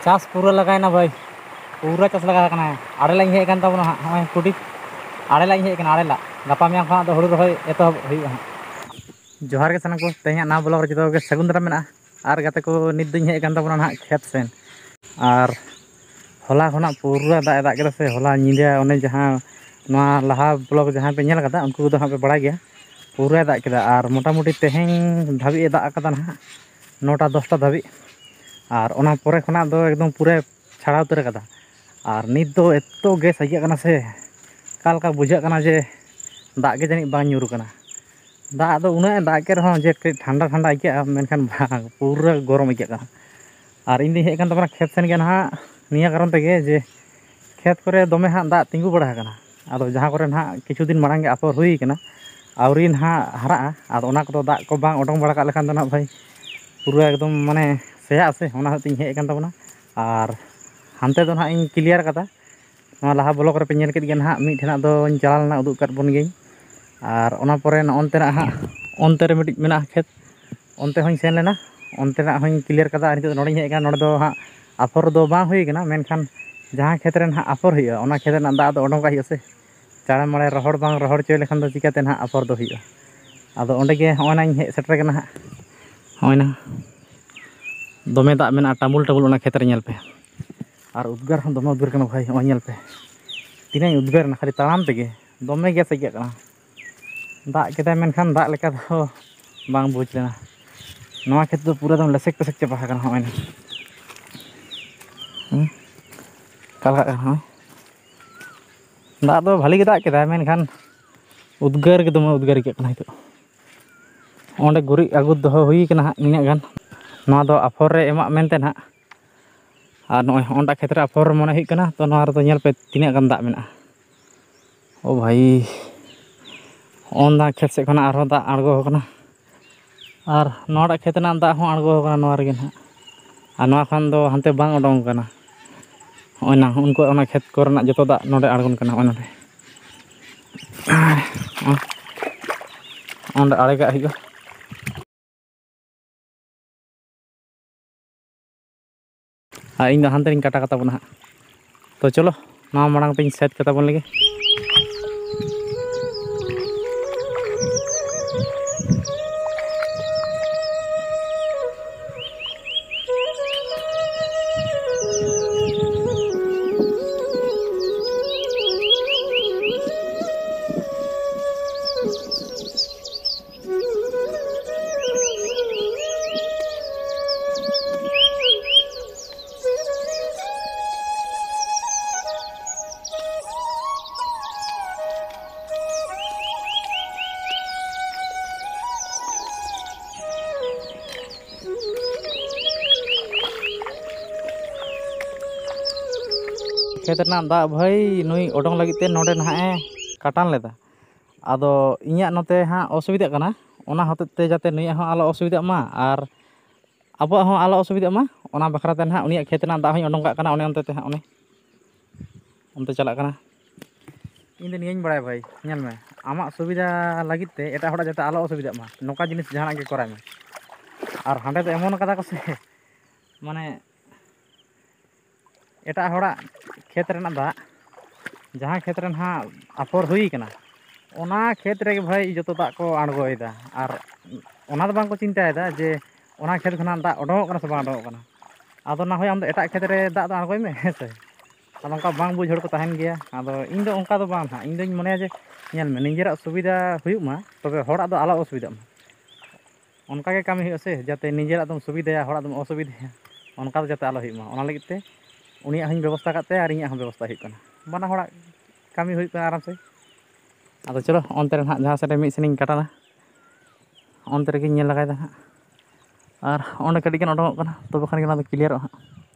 चास पूरा लगाना भाई पूरा चास लगा आड़े लाइन हेज तबना हाँ कुटी आड़े लाइन हेज आड़ेला गपा मैं खा हूँ रही एतहब हाँ जोहार के सामान को तेज ना ब्लॉग जो सगुन दारा में और गाते को नित दिन हेज तबना हाँ खेत सेन और हला खुना पूरा दाग के से हला नींदा उन्हें जहाँ लहा ब्लॉग जहाँ पे नेल कदा उनको हाँ पे बड़ा गया पूरा दाग के और मोटामुटी तेहें धाबी दाग ना 9टा 10टा धाबी और ओना परे खुना दो एकदम पूरे छाड़ा उतर कदा और नित दो एतो गैस आइया से कालका बुझा जे दाग के जानी बांग ᱧᱩᱨ कना दाग दो उन्हें दाग के रहो जे ठंडा ठंडा आइया मेनखान पूरा गरम आइया और इन हेज तबना खेत सेन के ना निया कारण तेगे जे खेत करे दमे हाँ दाग तिंगू बड़ा अदो जहाँ करे ना किछु दिन मांग आफर हुई कना आवरी ना हरा और दाग को बांग उडों बड़ा लेखान ना भाई पूरा एकदम माने सेया से तीन हेज तबना और हानते दो ना इन क्लियर कदा लहा ब्लॉक रे पे नेल केद ना मिठेना दो चला उदुग कर बन गई और ओना परे नॉन्ते ना हाँ ओनते रे मिटिज मेना खेत ओनते हूँ सेन लेना ओनते ना हूँ क्लियर कदा नित नोड़े हेज नोड़े दो हाँ आफर दो बांग हुई कना मेनखान जहाँ खेत रे हाँ आफर हुई ओना खेत ना दाग दो उडोंगा हुई से चाड़े माड़े रहड़ बांग रहड़ चोय लेखान दो चिकाते ना आफर दो हुई आदो ओंडे गे होना हेज सेटर कना हाँ होना दमे दाग मेना टामुल टामुल ओना खेत रे नेल पे और उद्गार हम दमे उद्गार कना भाई नेल पे तीना उद्गार ना खाली ताम तेगे दमे गैस आइया कना दाग के मेनखान दाग लेका दो बांग बुझ लेना नवा खेत दो पूरा दम लसेक पसेक चाबा कना होना कालका हाँ दाग दो भाली के दाग के मेनखान उद्गार के दमे उद्गार के कना हितो ओंडे गुरी आगु दो हुई कना निना गान नवा दो आफर रे एमा मेनते ना और नॉय ओंडा खेत रे आफर मने हुई कना तो नवा रे नेल पे तीना गान दाग मेना ओ भाई ओंडा खेत से खना आरो दाग आड़गो कना और नोड़ा खेत ना दाग हो आड़गो कना नवा रे ना और नवा खान दो हानते बांग उडों कना होना उनको ओना खेत कोरना जतो दाग नोडे आड़गोन कना नोडे ओंडे आड़े का हुई इन हानते काटा कता बना तो चलो ना मांग तीन सेट कता बन लगे खेत दाग भाई नुई उडों लगे नोडे ना काटान लेदा आदो इᱧᱟᱹᱜ नोते हाँ असुविधा कना ओना हतेते जाते नुई हाँ आलो असुविधा मा और अब हाँ आलो असुविधा मा ओना बखराते ना उनिया खेत ना दाग हूँ उडों काना ओने ओनते हाँ ओने ओनते चला कना इन दो नियाñ बड़ाय भाई नेल में आमा सुविधा लगित ते एटा हड़ा जाते आलो असुविधा मा नोका जिनिस जहां के कराय में और हांडे तो एमन कदा को से माने एटा हड़ा खेत रेना दाग जहाँ खेत रे हाँ आफर हुई कना ओना खेत रे भाई जो दाग को आड़गोयदा और ओना दो बांग को चिंतायदा जे ओना खेत खना दाग उडोंगोग कना से बांग उडोंगोग कना आदो ना होय आम दो एटा खेत रे दाग दो आड़गोय में हेसे आदो ओंका बांग बुझ हड़ को तहन गया आदो इन दो ओंका दो बांग इन दोኝ मनेया जे नेल में निजेरा सुविधा हुयुग मा तबे हड़ा दो आलो असुविधा मा ओनका के कामी हुयुग से जाते निजेरा दम सुविधा हड़ा दम असुविधा ओनका दो जाते आलो हुयुग मा ओना लगित ते उनिया हूँ व्यवस्था करते और इᱧᱟᱹᱜ व्यवस्था हुयुग कना बाना हड़ा कामी हुयुग कना आराम से आदो चलो ओनते रे जहाँ से मिद सेनिᱧ काटाना ओनते रे नेल लगायदा हाँ और ओंडे कटी गान उडोंगोग कना तबे खान गे ना क्लियरॉग हाँ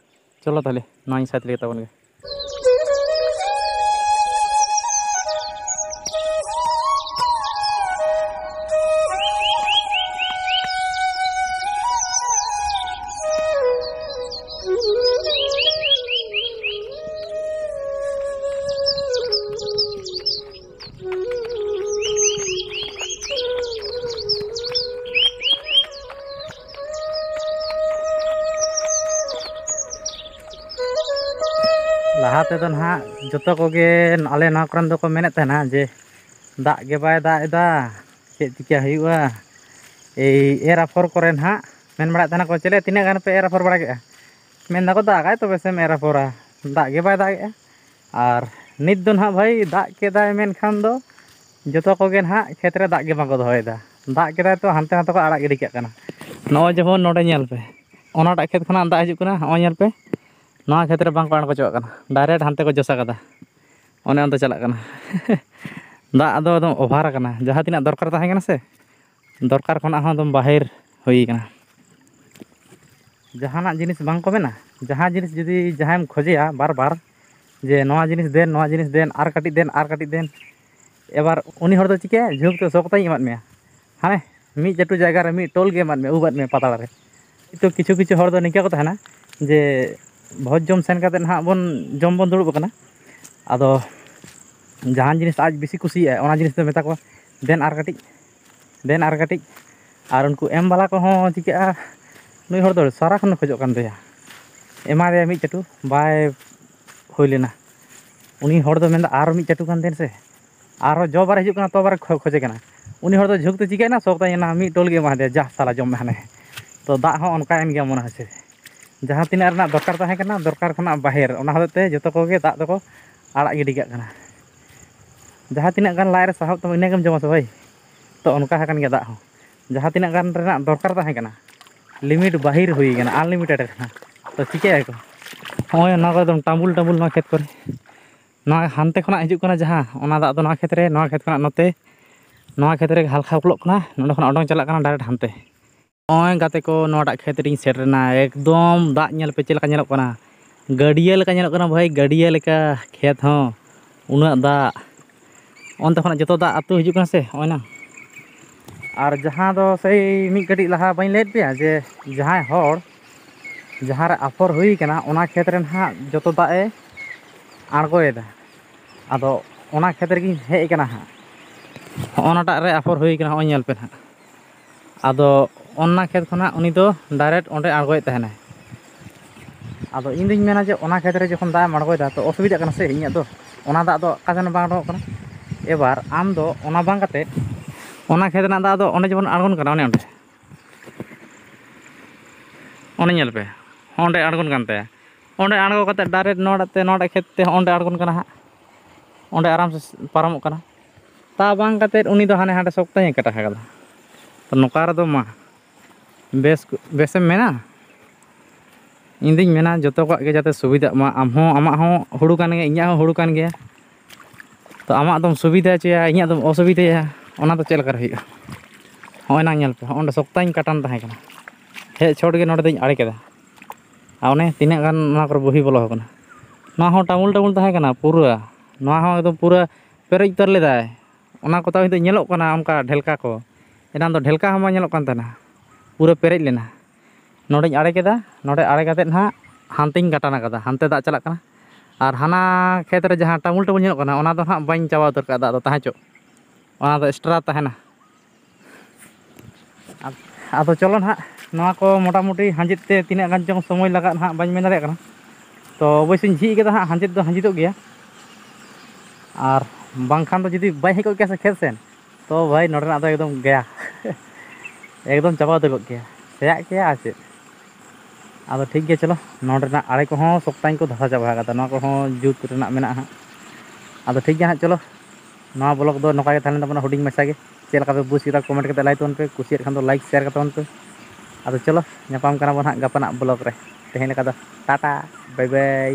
चलो ताहले नॉइñ साइड लेगे तबन गे ᱞᱟᱦᱟ ᱛᱮᱫᱚ ᱱᱟᱦᱟᱜ ᱡᱚᱛᱚ ᱠᱚᱜᱮ ᱟᱞᱮ ᱱᱚᱣᱟ ᱠᱚᱨᱮᱱ ᱫᱚᱠᱚ ᱢᱮᱱᱮᱫ ᱛᱟᱦᱮᱱᱟ ᱡᱮ ᱫᱟᱜ ᱜᱮ ᱵᱟᱭ ᱫᱟᱜ ᱮᱫᱟ, ᱪᱮᱫ ᱪᱤᱠᱟᱹ ᱦᱩᱭᱩᱜᱼᱟ? ᱮᱭ ᱮᱨ ᱟᱯᱷᱚᱨ ᱠᱚᱨᱮ ᱱᱟᱦᱟᱜ ᱢᱮᱱ ᱵᱟᱲᱟᱭᱮᱫ ᱛᱟᱦᱮᱱᱟ ᱠᱚ ᱪᱮᱞᱮ ᱛᱤᱱᱟᱹᱜ ᱜᱟᱱ ᱯᱮ ᱮᱨ ᱟᱯᱷᱚᱨ ᱵᱟᱲᱟ ᱠᱮᱫᱼᱟ? ᱢᱮᱱ ᱫᱟᱠᱚ ᱫᱟᱜᱟᱭ ᱛᱚᱵᱮ ᱥᱮᱢ ᱮᱨ ᱟᱯᱷᱚᱨᱟ, ᱫᱟᱜ ᱜᱮ ᱵᱟᱭ ᱫᱟᱜᱮᱜᱼᱟ᱾ ᱟᱨ ᱱᱤᱛ ᱫᱚ ᱱᱟᱦᱟᱜ ᱵᱷᱟᱹᱭ ᱫᱟᱜ ᱠᱮᱫᱟᱭ ᱢᱮᱱᱠᱷᱟᱱ ᱫᱚ ᱡᱚᱛᱚ ᱠᱚᱜᱮ ᱱᱟᱦᱟᱜ ᱠᱷᱮᱛ ᱨᱮ ᱫᱟᱜ ᱜᱮ ᱵᱟᱝᱠᱚ ᱫᱚᱦᱚᱭᱮᱫᱟ᱾ ᱫᱟᱜ ᱠᱮᱫᱟᱭ ᱛᱚ ᱦᱟᱱᱛᱮ ᱱᱟᱛᱮ ᱠᱚ ᱟᱲᱟᱜ ᱜᱤᱰᱤ ᱠᱟᱜ ᱠᱟᱱᱟ᱾ ᱱᱚᱜᱼᱚᱭ ᱡᱮᱢᱚᱱ ᱱᱚᱰᱮ ᱧᱮᱞ ᱯᱮ, ᱚᱱᱟᱴᱟᱜ ᱠᱷᱮᱛ ᱠᱷᱚᱱᱟᱜ ᱫᱟᱜ ᱦᱤᱡᱩᱜ ᱠᱟᱱᱟ, ᱱᱚᱜᱼᱚᱭ ᱧᱮᱞ ᱯᱮ ᱱᱚᱣᱟ ᱠᱷᱮᱛ ᱨᱮ ᱵᱟᱝᱠᱚ ᱟᱬᱜᱚᱪᱚᱣᱟᱜ ᱠᱟᱱᱟ, ᱰᱟᱭᱨᱮᱠᱴ ᱦᱟᱱᱛᱮ ᱠᱚ ᱡᱚᱥ ᱠᱟᱫᱟ, ᱚᱱᱮ ᱚᱱᱛᱮ ᱪᱟᱞᱟᱜ ᱠᱟᱱᱟ᱾ ᱫᱟᱜ ᱫᱚ ᱮᱠᱫᱚᱢ ᱚᱵᱷᱟᱨ ᱟᱠᱟᱱᱟ, ᱡᱟᱦᱟᱸ ᱛᱤᱱᱟᱹᱜ ᱫᱚᱨᱠᱟর ᱛᱟᱦᱮᱸ ᱠᱟᱱᱟ ᱥᱮ ᱫᱚᱨᱠᱟর ᱠᱷᱚᱱᱟᱜ ᱦᱚᱸ ᱮᱠᱫᱚᱢ ᱵᱟᱦᱮᱨ ᱦᱩᱭ ᱠᱟᱱᱟ᱾ ᱡᱟᱦᱟᱱᱟᱜ ᱡᱤᱱᱤᱥ ᱵᱟᱝ ᱠᱚ ᱢᱮᱱᱟ, ᱡᱟᱦᱟᱸ ᱡᱤᱱᱤᱥ ᱡᱩᱫᱤ ᱡᱟᱦᱟᱸᱭᱮᱢ ᱠᱷᱚᱡᱮᱭᱟ ᱵᱟᱨ ᱵᱟᱨ ᱡᱮ ᱱᱚᱣᱟ ᱡᱤᱱᱤᱥ ᱫᱮᱱ, ᱱᱚᱣᱟ ᱡᱤᱱᱤᱥ ᱫᱮᱱ, ᱟᱨ ᱠᱟᱹᱴᱤᱡ ᱫᱮᱱ, ᱟᱨ ᱠᱟᱹᱴᱤᱡ ᱫᱮᱱ, এবার উনি হয়তো চিকে ঝুঁক তো শক্তই এমাদ মেয়া, হ্যাঁ মিদ ᱪᱟᱹᱴᱩ ᱡᱟᱭᱜᱟ ᱨᱮ ᱢᱤᱫ ᱴᱳᱞ ᱜᱮ ᱮᱢᱟᱫ ᱢᱮᱭᱟ, ᱩᱵᱟᱫ ᱢᱮᱭᱟ ᱯᱟᱛᱲᱟ ᱨᱮ᱾ ᱛᱚ ᱠᱤᱪᱷᱩ ᱠᱤᱪᱷᱩ ᱦᱚᱲ ᱫᱚ ᱱᱤᱝᱠᱟᱹ ᱠᱚ ᱛᱟᱦᱮᱱᱟ ᱡᱮ ᱵᱷᱚᱡᱽ ᱡᱚᱢ ᱥᱮᱱ ᱠᱟᱛᱮᱫ ᱱᱟᱦᱟᱜ ᱵᱚᱱ ᱡᱚᱢ ᱵᱚᱱ ᱫᱩᱲᱩᱵ ᱟᱠᱟᱱᱟ, ᱟᱫᱚ ᱡᱟᱦᱟᱱ ᱡᱤᱱᱤᱥ ᱟᱡ ᱵᱮᱥᱤ ᱠᱩᱥᱤᱭᱟᱜᱼᱟ ᱚᱱᱟ ᱡᱤᱱᱤᱥ ᱫᱚ ᱢᱮᱛᱟ ᱠᱚᱣᱟ ᱫᱮᱱ ᱟᱨ ᱠᱟᱹᱴᱤᱡ, ᱫᱮᱱ ᱟᱨ ᱠᱟᱹᱴᱤᱡ, ᱟᱨ ᱩᱱᱠᱩ ᱮᱢ ᱵᱟᱞᱟ ᱠᱚᱦᱚᱸ ᱪᱤᱠᱟᱹᱜᱼᱟ, ᱱᱩᱭ ᱦᱚᱲ ᱫᱚ ᱥᱟᱨᱟ ᱠᱷᱚᱱᱮ ᱠᱷᱚᱡᱚᱜ ᱠᱟᱱ ᱫᱚᱭᱟ, ᱮᱢᱟ ᱫᱮᱭᱟ ᱢᱤᱫ ᱪᱟᱹᱴᱩ ᱵᱟᱭ ᱦᱩᱭ ᱞᱮᱱᱟ, ᱩᱱᱤ ᱦᱚᱲ ᱫᱚ ᱢᱮᱱᱫᱟ ᱟᱨ ᱢᱤᱫ ᱪᱟᱹᱴᱩ ᱜᱟᱱ ᱫᱮᱱ ᱥᱮ, ᱟᱨᱦᱚᱸ ᱡᱚ ᱵᱟᱨ ᱦᱤᱡᱩᱜ ᱠᱟᱱᱟ ᱛᱚ ᱵᱟᱨ ᱠᱷᱚᱡᱮ ᱠᱟᱱᱟ, ᱩᱱᱤ ᱦᱚᱲ ᱫᱚ ᱡᱷᱩᱠ ᱛᱮ ᱪᱤᱠᱟᱹᱭᱮᱱᱟ ᱥᱚᱠᱛᱟᱭᱮᱱᱟ ᱢᱤᱫ ᱴᱳᱞ ᱜᱮ ᱮᱢᱟ ᱫᱮᱭᱟ, ᱡᱟ ᱥᱟᱞᱟ ᱡᱚᱢ ᱢᱮ ᱦᱟᱱᱮ᱾ ᱛᱚ ᱫᱟᱜ ᱦᱚᱸ ᱚᱱᱠᱟᱭᱮᱱ ᱜᱮᱭᱟ ᱢᱚᱱᱮ ᱦᱚᱪᱪᱷᱮ, ᱡᱟᱦᱟᱸ ᱛᱤᱱᱟᱹᱜ ᱨᱮᱱᱟᱜ ᱫᱚᱨᱠᱟর ᱛᱟᱦᱮᱸ ᱠᱟᱱᱟ ᱫᱚᱨᱠᱟর ᱠᱷᱚᱱᱟᱜ ᱵᱟᱦᱮᱨ, ᱚᱱᱟ ᱦᱚᱛᱮᱡ ᱛᱮ ᱡᱚᱛᱚ ᱠᱚᱜᱮ ᱫᱟᱜ ᱫᱚᱠᱚ ᱟᱲᱟᱜ ᱜᱤᱰᱤ ᱠᱟᱜ ᱠᱟᱱᱟ᱾ ᱡᱟᱦᱟᱸ ᱛᱤᱱᱟᱹᱜ ᱜᱟᱱ ᱞᱟᱡ ᱨᱮ ᱥᱟᱦᱚᱵ ᱛᱟᱢᱟ ᱤᱱᱟᱹᱜᱮᱢ ᱡᱚᱢᱟ ᱥᱮ ᱵᱷᱟᱹᱭ, ᱛᱚ ᱚᱱᱠᱟ ᱟᱠᱟᱱ ᱜᱮᱭᱟ ᱫᱟᱜ ᱦᱚᱸ, ᱡᱟᱦᱟᱸ ᱛᱤᱱᱟᱹᱜ ᱜᱟᱱ ᱨᱮᱱᱟᱜ ᱫᱚᱨᱠᱟর ᱛᱟᱦᱮᱸ ᱠᱟᱱᱟ ᱞᱤᱢᱤᱴ ᱵᱟᱹᱦᱤᱨ ᱦᱩᱭ ᱠᱟᱱᱟ, ᱟᱱᱞᱤᱢᱤᱴᱮᱰ ᱟᱠᱟᱱᱟ᱾ ᱛᱚ ᱪᱤᱠᱟᱹᱭᱟᱠᱚ ᱦᱚᱸᱜᱼᱚᱭ ᱚᱱᱟ ᱠᱚ ᱮᱠᱫᱚᱢ ᱴᱟᱸᱵᱩᱞ ᱴᱟᱸᱵᱩᱞ ᱱᱚᱣᱟ ᱠᱷᱮᱛ ᱠᱚᱨᱮ, ᱱᱚᱣᱟ ᱦᱟᱱᱛᱮ ᱠᱷᱚᱱᱟᱜ ᱦᱤᱡᱩᱜ ᱠᱟᱱᱟ ᱡᱟᱦᱟᱸ ᱚᱱᱟ ᱫᱟᱜ ᱫᱚ ᱱᱚᱣᱟ ᱠᱷᱮᱛ ᱨᱮ, ᱱᱚᱣᱟ ᱠᱷᱮᱛ ᱠᱷᱚᱱᱟᱜ ᱱᱚᱛᱮ ᱱᱚᱣᱟ ᱠᱷᱮᱛ ᱨᱮ ᱦᱟᱞᱠᱟ ᱩᱯᱞᱚᱜ ᱠᱟᱱᱟ, ᱱᱚᱸᱰᱮ ᱠᱷᱚᱱᱟᱜ ᱚᱰᱚᱝ ᱪᱟᱞᱟᱜ ᱠᱟᱱᱟ ᱰᱟᱭᱨᱮᱠᱴ ᱦᱟᱱᱛᱮ᱾ ᱱᱚᱜᱼᱚᱭ ᱜᱟᱛᱮ ᱠᱚ ᱱᱚᱣᱟᱴᱟᱜ ᱠᱷᱮᱛ ᱨᱤᱧ ᱥᱮᱴᱮᱨᱮᱱᱟ, ᱮᱠᱫᱚᱢ ᱫᱟᱜ ᱧᱮᱞ ᱯᱮ ᱪᱮᱫ ᱞᱮᱠᱟ ᱧᱮᱞᱚᱜ ᱠᱟᱱᱟ, ᱜᱟᱹᱰᱭᱟᱹ ᱞᱮᱠᱟ ᱧᱮᱞᱚᱜ ᱠᱟᱱᱟ ᱵᱷᱟᱹᱭ, ᱜᱟᱹᱰᱭᱟᱹ ᱞᱮᱠᱟ ᱠᱷᱮᱛ ᱦᱚᱸ, ᱩᱱᱟᱹᱜ ᱫᱟᱜ ᱚᱱᱛᱮ ᱠᱷᱚᱱᱟᱜ ᱡᱚᱛᱚ ᱫᱟᱜ ᱟᱹᱛᱩ ᱦᱤᱡᱩᱜ ᱠᱟᱱᱟ ᱥᱮ ᱱᱚᱜᱼᱚᱭ ᱱᱟ᱾ ᱟᱨ ᱡᱟᱦᱟᱸ ᱫᱚ ᱥᱮᱭ ᱢᱤᱫ ᱠᱟᱹᱴᱤᱡ ᱞᱟᱦᱟ ᱵᱟᱹᱧ ᱞᱟᱹᱭᱟᱫ ᱯᱮᱭᱟ ᱡᱮ ᱡᱟᱦᱟᱸᱭ ᱦᱚᱲ ᱡᱟᱦᱟᱸ ᱨᱮ ᱟᱯᱷᱚᱨ ᱦᱩᱭ ᱠᱟᱱᱟ ᱚᱱᱟ ᱠᱷᱮᱛ ᱨᱮ ᱱᱟᱦᱟᱜ ᱡᱚᱛᱚ ᱫᱟᱜ ᱮ ᱟᱬᱜᱚᱭᱮᱫᱟ, ᱟᱫᱚ ᱚᱱᱟ ᱠᱷᱮᱛ ᱨᱮᱜᱮᱧ ᱦᱮᱡ ᱠᱟᱱᱟ ᱦᱟᱸᱜ, ᱦᱚᱸᱜᱼᱚ ᱱᱟᱴᱟᱜ ᱨᱮ ᱟᱯᱷᱚᱨ ᱦᱩᱭ ᱠᱟᱱᱟ, ᱦᱚᱸᱜᱼᱚᱭ ᱧᱮᱞ ᱯᱮ ᱱᱟᱦᱟᱜ, ᱟᱫᱚ ᱚᱱᱟ ᱠᱷᱮᱛ ᱠᱷᱚᱱᱟᱜ ᱩᱱᱤ ᱫᱚ ᱰᱟᱭᱨᱮᱠᱴ ᱚᱸᱰᱮ ᱟᱬᱜᱚᱭᱮᱫ ᱛᱟᱦᱮᱱᱟᱭ᱾ ᱟᱫᱚ ᱤᱧᱫᱩᱧ ᱢᱮᱱᱟ ᱡᱮ ᱚᱱᱟ ᱠᱷᱮᱛ ᱨᱮ ᱡᱚᱠᱷᱚᱱ ᱫᱟᱜ ᱮᱢ ᱟᱬᱜᱚᱭᱮᱫᱟ ᱛᱚ ᱚᱥᱩᱵᱤᱫᱷᱟᱜ ᱠᱟᱱᱟ ᱥᱮ ᱤᱧᱟᱹᱜ ᱫᱚ, ᱚᱱᱟ ᱫᱟᱜ ᱫᱚ ᱚᱠᱟ ᱥᱮᱱ ᱵᱟᱝ ᱩᱰᱩᱠᱚᱜ ᱠᱟᱱᱟ᱾ ᱮᱵᱟᱨ ᱟᱢ ᱫᱚ ᱚᱱᱟ ᱵᱟᱝ ᱠᱟᱛᱮᱫ ᱚᱱᱟ ᱠᱷᱮᱛ ᱨᱮᱱᱟᱜ ᱫᱟᱜ ᱫᱚ ᱚᱸᱰᱮ ᱡᱮᱢᱚᱱ ᱟᱬᱜᱚᱱ ᱠᱟᱱᱟ, ᱚᱱᱮ ᱚᱸᱰᱮ ᱚᱱᱮ ᱧᱮᱞ ᱯᱮ ᱚᱸᱰᱮ ᱟᱬᱜᱚᱱ ᱠᱟᱱ ᱛᱟᱭᱟ, ᱚᱸᱰᱮ ᱟᱬᱜᱚ ᱠᱟᱛᱮᱫ ᱰᱟᱭᱨᱮᱠᱴ ᱱᱚᱣᱟᱴᱟᱜ ᱠᱷᱮᱛ ᱛᱮ ᱚᱸᱰᱮ ᱟᱬᱜᱚᱱ ᱠᱟᱱᱟ ᱦᱟᱸᱜ, ᱚᱸᱰᱮ ᱟᱨᱟᱢ ᱥᱮ ᱯᱟᱨᱚᱢᱚᱜ ᱠᱟᱱᱟ᱾ ᱛᱟ ᱵᱟᱝ ᱠᱟᱛᱮᱫ ᱩᱱᱤ ᱫᱚ ᱦᱟᱱᱮ ᱦᱟᱸᱰᱮ ᱥᱚᱠᱛᱟᱧ ᱠᱟᱴᱟ ᱠᱟᱫᱟ, ᱛᱚ ᱱᱚᱝᱠᱟ ᱨᱮᱫᱚ ᱢᱟ ᱵᱮᱥᱮᱢ ᱢᱮᱱᱟ? ᱤᱧᱫᱩᱧ ᱢᱮᱱᱟ ᱡᱚᱛᱚ ᱠᱚᱣᱟᱜ ᱜᱮ ᱡᱟᱛᱮ ᱥᱩᱵᱤᱫᱷᱟᱜ ᱢᱟ, ᱟᱢ ᱦᱚᱸ ᱟᱢᱟᱜ ᱦᱚᱸ ᱦᱩᱲᱩ ᱠᱟᱱ ᱜᱮᱭᱟ, ᱤᱧᱟᱹᱜ ᱦᱚᱸ ᱦᱩᱲᱩ ᱠᱟᱱ ᱜᱮᱭᱟ, ᱛᱚ ᱟᱢᱟᱜ ᱫᱚᱢ ᱥᱩᱵᱤᱫᱷᱟ ᱦᱚᱪᱚᱭᱟ, ᱤᱧᱟᱹᱜ ᱫᱚᱢ ᱚᱥᱩᱵᱤᱫᱷᱟᱭᱟ, ᱚᱱᱟ ᱫᱚ ᱪᱮᱫ ᱞᱮᱠᱟᱨᱮ ᱦᱩᱭᱩᱜᱼᱟ? ᱦᱚᱸᱜᱼᱚᱭ ᱱᱟ ᱧᱮᱞ ᱯᱮ ᱚᱸᱰᱮ ᱥᱚᱠᱛᱟᱧ ᱠᱟᱴᱟᱱ ᱛᱟᱦᱮᱸ ᱠᱟᱱᱟ, ᱦᱮᱡ ᱪᱷᱚᱴ ᱜᱮ ᱱᱚᱸᱰᱮ ᱫᱚᱧ ᱟᱲᱮ ᱠᱮᱫᱟ, ᱟᱨ ᱚᱱᱮ ᱛᱤᱱᱟᱹᱜ ᱜᱟᱱ ᱱᱚᱣᱟ ᱠᱚᱨᱮ ᱵᱩᱦᱤ ᱵᱚᱞᱚ ᱟᱠᱟᱱᱟ, ᱱᱚᱣᱟ ᱦᱚᱸ ᱴᱟᱢᱩᱞ ᱴᱟᱢᱩᱞ ᱛᱟᱦᱮᱸ ᱠᱟᱱᱟ ᱯᱩᱨᱟᱹ, ᱱᱚᱣᱟ ᱦᱚᱸ ᱮᱠᱫᱚᱢ ᱯᱩᱨᱟᱹ ᱯᱮᱨᱮᱡ ᱩᱛᱟᱹᱨ ᱞᱮᱫᱟᱭ, ᱚᱱᱟ ᱠᱚ ᱛᱟᱣ ᱱᱤᱛᱚᱜ ᱧᱮᱞᱚᱜ ᱠᱟᱱᱟ ᱚᱱᱠᱟ ᱰᱷᱮᱞᱠᱟ ᱠᱚ, ᱮᱱᱟᱱ ᱫᱚ ᱰᱷᱮᱞᱠᱟ ᱦᱚᱸ ᱵᱟᱝ ᱧᱮᱞᱚᱜ ᱠᱟᱱ ᱛᱟᱦᱮᱱᱟ, ᱯᱩᱨᱟᱹ ᱯᱮᱨᱮᱡ ᱞᱮᱱᱟ᱾ ᱱᱚᱸᱰᱮᱧ ᱟᱲᱮ ᱠᱮᱫᱟ, ᱱᱚᱸᱰᱮ ᱟᱲᱮ ᱠᱟᱛᱮᱫ ᱱᱟᱦᱟᱜ ᱦᱟᱱᱛᱮᱧ ᱜᱟᱴᱟᱱ ᱟᱠᱟᱫᱟ, ᱦᱟᱱᱛᱮ ᱫᱟᱜ ᱪᱟᱞᱟᱜ ᱠᱟᱱᱟ, ᱟᱨ ᱦᱟᱱᱟ ᱠᱷᱮᱛ ᱨᱮ ᱡᱟᱦᱟᱸ ᱴᱟᱢᱩᱞ ᱴᱟᱢᱩᱞ ᱧᱮᱞᱚᱜ ᱠᱟᱱᱟ ᱚᱱᱟ ᱫᱚ ᱦᱟᱸᱜ ᱵᱟᱹᱧ ᱪᱟᱵᱟ ᱩᱛᱟᱹᱨ ᱠᱟᱜᱼᱟ, ᱫᱟᱜ ᱫᱚ ᱛᱟᱦᱮᱸ ᱪᱚ, ᱚᱱᱟ ᱫᱚ ᱮᱠᱥᱴᱨᱟ ᱛᱟᱦᱮᱱᱟ᱾ ᱟᱫᱚ ᱪᱚᱞᱚ ᱱᱟᱦᱟᱜ ᱱᱚᱣᱟ ᱠᱚ ᱢᱚᱴᱟᱢᱩᱴᱤ ᱦᱟᱸᱡᱮᱫ ᱛᱮ ᱛᱤᱱᱟᱹᱜ ᱜᱟᱱ ᱪᱚᱝ ᱥᱚᱢᱚᱭ ᱞᱟᱜᱟᱜ ᱱᱟᱦᱟᱜ ᱵᱟᱹᱧ ᱢᱮᱱ ᱫᱟᱲᱮᱭᱟᱜ ᱠᱟᱱᱟ, ᱛᱚ ᱚᱵᱚᱥᱥᱳᱧ ᱡᱷᱤᱡ ᱠᱟᱫᱟ ᱦᱟᱸᱜ, ᱦᱟᱸᱡᱮᱫ ᱫᱚ ᱦᱟᱸᱡᱮᱫᱚᱜ ᱜᱮᱭᱟ, ᱟᱨ ᱵᱟᱝᱠᱷᱟᱱ ᱫᱚ ᱡᱩᱫᱤ ᱵᱟᱭ ᱦᱮᱡ ᱠᱚᱜ ᱠᱮᱭᱟ ᱥᱮ ᱠᱷᱮᱛ ᱥᱮᱱ, ᱛᱚ ᱵᱷᱟᱹᱭ ᱱᱚᱸᱰᱮᱱᱟᱜ ᱫᱚ ᱮᱠᱫᱚᱢ ᱜᱮᱭᱟ, ᱮᱠᱫᱚᱢ ᱪᱟᱵᱟ ᱩᱛᱟᱹᱨ ᱠᱚᱜ ᱠᱮᱭᱟ, ᱥᱮᱭᱟᱜ ᱠᱮᱭᱟ ᱟᱨ ᱪᱮᱫ᱾ ᱟᱫᱚ ᱴᱷᱤᱠ ᱜᱮᱭᱟ ᱪᱚᱞᱚ, ᱱᱚᱸᱰᱮᱱᱟᱜ ᱟᱲᱮ ᱠᱚᱦᱚᱸ ᱥᱚᱠᱛᱟᱧ ᱠᱚ ᱫᱷᱟᱥᱟ ᱪᱟᱵᱟ ᱠᱟᱫᱟ, ᱱᱚᱣᱟ ᱠᱚᱦᱚᱸ ᱡᱩᱛ ᱨᱮᱱᱟᱜ ᱢᱮᱱᱟᱜᱼᱟ ᱦᱟᱸᱜ᱾ ᱟᱫᱚ ᱴᱷᱤᱠ ᱜᱮᱭᱟ ᱦᱟᱸᱜ ᱪᱚᱞᱚ, ᱱᱚᱣᱟ ᱵᱞᱚᱜ ᱫᱚ ᱱᱚᱝᱠᱟ ᱜᱮ ᱛᱟᱦᱮᱸ ᱞᱮᱱ ᱛᱟᱵᱚᱱᱟ ᱦᱩᱰᱤᱧ ᱢᱟᱪᱷᱟ ᱜᱮ, ᱪᱮᱫ ᱞᱮᱠᱟ ᱯᱮ ᱵᱩᱡᱽ ᱠᱮᱫᱟ ᱠᱚᱢᱮᱱᱴ ᱠᱟᱛᱮ ᱞᱟᱹᱭ ᱛᱟᱵᱚᱱ ᱯᱮ, ᱠᱩᱥᱤᱭᱟᱜ ᱠᱷᱟᱱ ᱫᱚ ᱞᱟᱭᱤᱠ ᱥᱮᱭᱟᱨ ᱠᱟᱛᱟᱵᱚᱱ ᱯᱮ, ᱟᱫᱚ ᱪᱚᱞᱚ ᱧᱟᱯᱟᱢ ᱠᱟᱱᱟ ᱵᱚᱱ ᱦᱟᱸᱜ ᱜᱟᱯᱟᱱᱟᱜ ᱵᱞᱚᱜ ᱨᱮ, ᱛᱮᱦᱮᱧ ᱞᱮᱠᱟ ᱫᱚ ᱴᱟᱴᱟ ᱵᱟᱭ ᱵᱟᱭ᱾